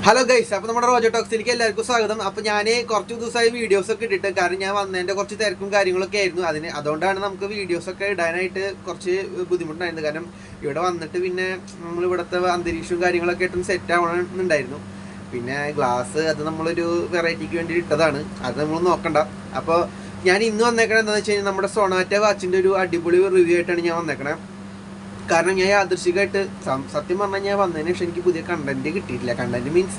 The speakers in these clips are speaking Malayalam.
ഹലോ ഗൈസ്, അപ്പോൾ നമ്മുടെ റോജോ ടോക്സിലേക്ക് എല്ലാവർക്കും സ്വാഗതം. അപ്പോൾ ഞാൻ കുറച്ച് ദിവസമായി വീഡിയോസൊക്കെ ഇട്ടിട്ട്, കാരണം ഞാൻ വന്നതിൻ്റെ കുറച്ച് തിരക്കും കാര്യങ്ങളൊക്കെ ആയിരുന്നു. അതുകൊണ്ടാണ് നമുക്ക് വീഡിയോസൊക്കെ ഇടാനായിട്ട് കുറച്ച് ബുദ്ധിമുട്ടായിരുന്നു. കാരണം ഇവിടെ വന്നിട്ട് പിന്നെ നമ്മൾ ഇവിടുത്തെ അന്തരീക്ഷവും കാര്യങ്ങളൊക്കെ ആയിട്ടും സെറ്റ് ആവണമെന്നുണ്ടായിരുന്നു. പിന്നെ ഗ്ലാസ് അത് നമ്മളൊരു വെറൈറ്റിക്ക് വേണ്ടി ഇട്ടതാണ്, അത് നമ്മൾ നോക്കണ്ട. അപ്പോൾ ഞാൻ ഇന്ന് വന്നേക്കണത് എന്താണെന്ന് വെച്ച് കഴിഞ്ഞാൽ നമ്മുടെ സൊണാറ്റ വാച്ചിൻ്റെ ഒരു അടിപൊളി റിവ്യൂ ആയിട്ടാണ് ഞാൻ വന്നേക്കണത്. കാരണം ഞാൻ യാദൃശികമായിട്ട് സത്യം പറഞ്ഞാൽ ഞാൻ വന്നതിന് ശേഷം എനിക്ക് പുതിയ കണ്ടന്റ് കിട്ടിയിട്ടില്ല. കണ്ടന്റ് മീൻസ്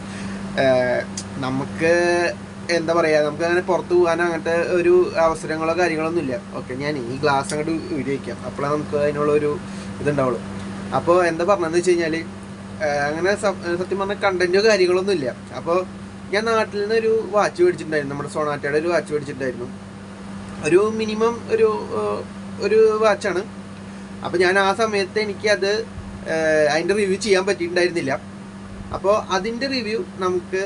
നമുക്ക് എന്താ പറയുക, നമുക്ക് അങ്ങനെ പുറത്ത് പോകാനോ അങ്ങനത്തെ ഒരു അവസരങ്ങളോ കാര്യങ്ങളൊന്നും ഇല്ല. ഓക്കെ, ഞാൻ ഈ ഗ്ലാസ് അങ്ങോട്ട് ഉപയോഗിക്കാം, അപ്പോഴാണ് നമുക്ക് അതിനുള്ളൊരു ഇതുണ്ടാവുള്ളൂ. അപ്പോൾ എന്താ പറഞ്ഞതെന്ന് വെച്ച് കഴിഞ്ഞാൽ അങ്ങനെ സത്യം പറഞ്ഞാൽ കണ്ടന്റോ കാര്യങ്ങളൊന്നും ഇല്ല. അപ്പോൾ ഞാൻ നാട്ടിൽ നിന്ന് ഒരു വാച്ച് മേടിച്ചിട്ടുണ്ടായിരുന്നു, നമ്മുടെ സൊണാറ്റയുടെ ഒരു വാച്ച് മേടിച്ചിട്ടുണ്ടായിരുന്നു. ഒരു മിനിമം ഒരു വാച്ചാണ്. അപ്പോൾ ഞാൻ ആ സമയത്ത് എനിക്കത് അതിൻ്റെ റിവ്യൂ ചെയ്യാൻ പറ്റിയിട്ടുണ്ടായിരുന്നില്ല. അപ്പോൾ അതിൻ്റെ റിവ്യൂ നമുക്ക്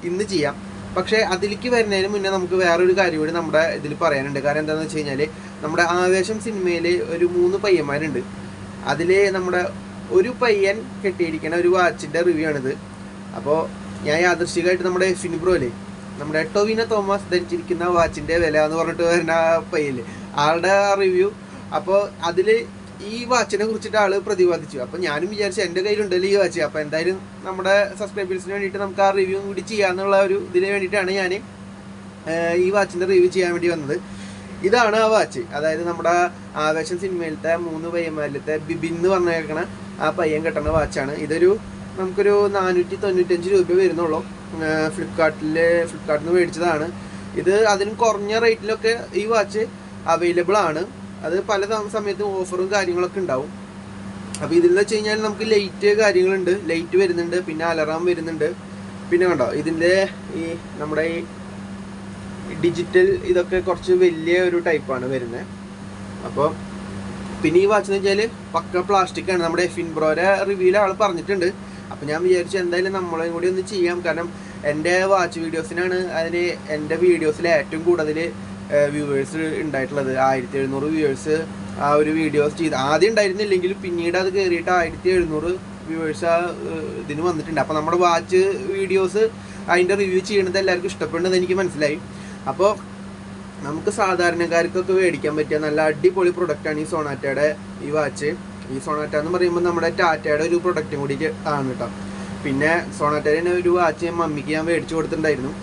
ഇന്ന് ചെയ്യാം. പക്ഷേ അതിലേക്ക് വരുന്നതിന് മുന്നേ നമുക്ക് വേറൊരു കാര്യം കൂടി നമ്മുടെ ഇതിൽ പറയാനുണ്ട്. കാരണം എന്താണെന്ന് വെച്ച് കഴിഞ്ഞാൽ നമ്മുടെ ആവേശം സിനിമയിൽ ഒരു 3 പയ്യന്മാരുണ്ട്. അതിൽ നമ്മുടെ ഒരു പയ്യൻ കെട്ടിയിരിക്കുന്ന ഒരു വാച്ചിൻ്റെ റിവ്യൂ ആണിത്. അപ്പോൾ ഞാൻ യാദൃശികമായിട്ട് നമ്മുടെ ഫിനിബ്രോയിലെ നമ്മുടെ ടൊവിനോ തോമസ് ധരിച്ചിരിക്കുന്ന വാച്ചിൻ്റെ വില എന്ന് പറഞ്ഞിട്ട് വരുന്ന പയ്യല്ലേ, ആളുടെ റിവ്യൂ. അപ്പോൾ അതിൽ ഈ വാച്ചിനെ കുറിച്ചിട്ട് ആൾ പ്രതിപാദിച്ചു. അപ്പോൾ ഞാനും വിചാരിച്ചു എൻ്റെ കയ്യിലുണ്ടല്ലോ ഈ വാച്ച്, അപ്പോൾ എന്തായാലും നമ്മുടെ സബ്സ്ക്രൈബേഴ്സിന് വേണ്ടിയിട്ട് നമുക്ക് ആ റിവ്യൂ കൂടി ചെയ്യാമെന്നുള്ള ഒരു ഇതിന് വേണ്ടിയിട്ടാണ് ഞാൻ ഈ വാച്ചിൻ്റെ റിവ്യൂ ചെയ്യാൻ വേണ്ടി വന്നത്. ഇതാണ് ആ വാച്ച്, അതായത് നമ്മുടെ ആവേശം സിനിമയിലത്തെ 3 പയ്യന്മാരിലത്തെ ബിബിൻ എന്ന് പറഞ്ഞേക്കണ ആ പയ്യൻ കെട്ടുന്ന വാച്ചാണ്. ഇതൊരു നമുക്കൊരു 495 രൂപ വരുന്നുള്ളൂ. ഫ്ലിപ്കാർട്ടിൽ നിന്ന് മേടിച്ചതാണ് ഇത്. അതിനും കുറഞ്ഞ റേറ്റിലൊക്കെ ഈ വാച്ച് അവൈലബിൾ ആണ്. അത് പല സമയത്തും ഓഫറും കാര്യങ്ങളൊക്കെ ഉണ്ടാവും. അപ്പോൾ ഇതിലെന്ന് വെച്ച് കഴിഞ്ഞാൽ നമുക്ക് ലൈറ്റ് കാര്യങ്ങളുണ്ട്, ലൈറ്റ് വരുന്നുണ്ട്, പിന്നെ അലറാം വരുന്നുണ്ട്. പിന്നെ കണ്ടോ ഇതിൻ്റെ ഈ നമ്മുടെ ഈ ഡിജിറ്റൽ ഇതൊക്കെ കുറച്ച് വലിയ ഒരു ടൈപ്പാണ് വരുന്നത്. അപ്പോൾ പിന്നെ ഈ വാച്ച് എന്ന് വെച്ചാൽ പക്ക പ്ലാസ്റ്റിക്കാണ്. നമ്മുടെ ഫിൻബ്രോയുടെ റിവ്യൂവിൽ ആൾ പറഞ്ഞിട്ടുണ്ട്. അപ്പോൾ ഞാൻ വിചാരിച്ചു എന്തായാലും നമ്മളെയും കൂടി ഒന്ന് ചെയ്യാം. കാരണം എൻ്റെ വാച്ച് വീഡിയോസിനാണ് അതിന് എൻ്റെ വീഡിയോസിൽ ഏറ്റവും കൂടുതൽ വ്യൂവേഴ്സ് ഉണ്ടായിട്ടുള്ളത്. 1700 വ്യൂവേഴ്സ് ആ ഒരു വീഡിയോസ് ചെയ്ത് ആദ്യം ഉണ്ടായിരുന്നില്ലെങ്കിലും പിന്നീട് അത് കയറിയിട്ട് 1700 വ്യൂവേഴ്സ് ആ ഇതിന് വന്നിട്ടുണ്ട്. അപ്പോൾ നമ്മുടെ വാച്ച് വീഡിയോസ് അതിൻ്റെ റിവ്യൂ ചെയ്യണത് എല്ലാവർക്കും ഇഷ്ടപ്പെടുന്നത് എനിക്ക് മനസ്സിലായി. അപ്പോൾ നമുക്ക് സാധാരണക്കാർക്കൊക്കെ മേടിക്കാൻ പറ്റിയ നല്ല അടിപൊളി പ്രൊഡക്റ്റാണ് ഈ സൊണാറ്റയുടെ ഈ വാച്ച്. ഈ സൊണാറ്റ എന്ന് പറയുമ്പോൾ നമ്മുടെ ടാറ്റയുടെ ഒരു പ്രൊഡക്റ്റും കൂടി ആണ് കേട്ടോ. പിന്നെ സൊണാറ്റയുടെ ഒരു വാച്ച് ഞാൻ മമ്മിക്ക് ഞാൻ മേടിച്ചു കൊടുത്തിട്ടുണ്ടായിരുന്നു.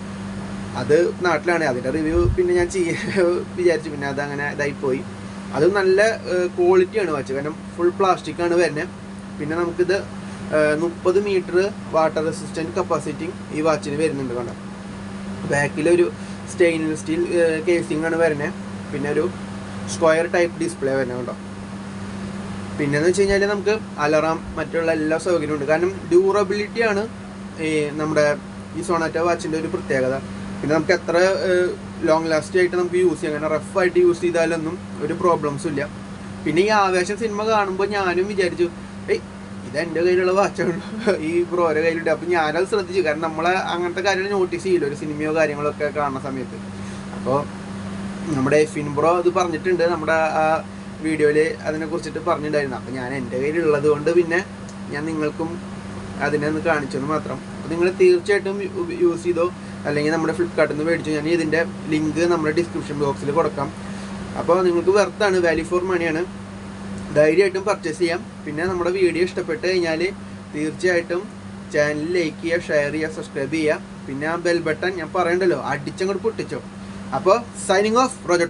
അത് നാട്ടിലാണ്, അതിൻ്റെ റിവ്യൂ പിന്നെ ഞാൻ വിചാരിച്ചു, പിന്നെ അതങ്ങനെ ഇതായിപ്പോയി. അത് നല്ല ക്വാളിറ്റിയാണ് വാച്ച്, കാരണം ഫുൾ പ്ലാസ്റ്റിക്കാണ് വരുന്നത്. പിന്നെ നമുക്കിത് 30 മീറ്റർ വാട്ടർ റെസിസ്റ്റൻറ്റ് കപ്പാസിറ്റി ഈ വാച്ചിന് വരുന്നുണ്ട്. കണ്ടോ, ബാക്കിലൊരു സ്റ്റെയിൻലെസ് സ്റ്റീൽ കേസിംഗ് ആണ് വരുന്നത്. പിന്നെ ഒരു സ്ക്വയർ ടൈപ്പ് ഡിസ്പ്ലേ വരുന്നത്. കണ്ടോ, പിന്നെന്ന് വെച്ച് കഴിഞ്ഞാൽ നമുക്ക് അലറാം മറ്റുള്ള എല്ലാ സൗകര്യവും ഉണ്ട്. കാരണം ഡ്യൂറബിലിറ്റിയാണ് ഈ നമ്മുടെ ഈ സൊണാറ്റ വാച്ചിൻ്റെ ഒരു പ്രത്യേകത. പിന്നെ നമുക്ക് എത്ര ലോങ് ലാസ്റ്റ് ആയിട്ട് നമുക്ക് യൂസ് ചെയ്യാം, അങ്ങനെ റഫായിട്ട് യൂസ് ചെയ്താലൊന്നും ഒരു പ്രോബ്ലംസും ഇല്ല. പിന്നെ ഈ ആവേശം സിനിമ കാണുമ്പോൾ ഞാനും വിചാരിച്ചു, ഇതെൻ്റെ കയ്യിലുള്ള വാച്ചാണ് ഈ ബ്രോയുടെ കയ്യിലുണ്ട്. അപ്പോൾ ഞാനത് ശ്രദ്ധിച്ചു, കാരണം നമ്മളെ അങ്ങനത്തെ കാര്യങ്ങൾ നോട്ടീസ് ചെയ്യില്ല ഒരു സിനിമയോ കാര്യങ്ങളൊക്കെ കാണുന്ന സമയത്ത്. അപ്പോൾ നമ്മുടെ ഫിൻബ്രോ അത് പറഞ്ഞിട്ടുണ്ട്, നമ്മുടെ ആ വീഡിയോയിൽ അതിനെക്കുറിച്ചിട്ട് പറഞ്ഞിട്ടുണ്ടായിരുന്നു. അപ്പോൾ ഞാൻ എൻ്റെ കയ്യിലുള്ളത് കൊണ്ട് പിന്നെ ഞാൻ നിങ്ങൾക്കും അതിനെ ഒന്ന് കാണിച്ചെന്ന് മാത്രം. അപ്പോൾ നിങ്ങൾ തീർച്ചയായിട്ടും യൂസ് ചെയ്തോ, അല്ലെങ്കിൽ നമ്മുടെ ഫ്ലിപ്കാർട്ടിൽ നിന്ന് മേടിച്ചു. ഞാൻ ഇതിൻ്റെ ലിങ്ക് നമ്മുടെ ഡിസ്ക്രിപ്ഷൻ ബോക്സിൽ കൊടുക്കാം. അപ്പോൾ നിങ്ങൾക്ക് വെർത്താണ്, വാല്യൂ ഫോർ മണിയാണ്, ധൈര്യമായിട്ടും പർച്ചേസ് ചെയ്യാം. പിന്നെ നമ്മുടെ വീഡിയോ ഇഷ്ടപ്പെട്ട് കഴിഞ്ഞാൽ തീർച്ചയായിട്ടും ചാനൽ ലൈക്ക് ചെയ്യുക, ഷെയർ ചെയ്യുക, സബ്സ്ക്രൈബ് ചെയ്യുക. പിന്നെ ആ ബെൽ ബട്ടൺ ഞാൻ പറയണ്ടല്ലോ, അടിച്ചങ്ങോട്ട് പൊട്ടിച്ചോ. അപ്പോൾ സൈനിങ് ഓഫ് റോജോ.